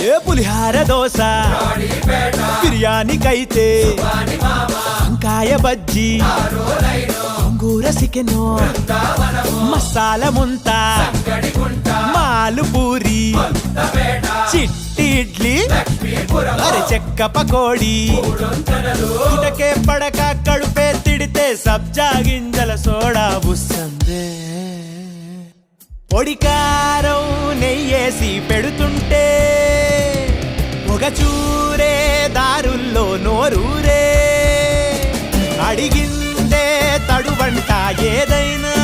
ఏ పులిహార దోశ బిర్యానీకైతే వంకాయ బజ్జీ గోంగూర చికెను మసాలా ముంత మాలు పూరి చిట్టి ఇడ్లీ అరే చెక్క పకోడీ ఇటకే పడక కడుపే తిడితే సబ్జా గింజల సోడా బుస్సందే పొడికారం నెయ్యేసి పెడుతుంటే ఒక చూరే దారుల్లో నోరూరే అడిగిందే తడువంట ఏదైనా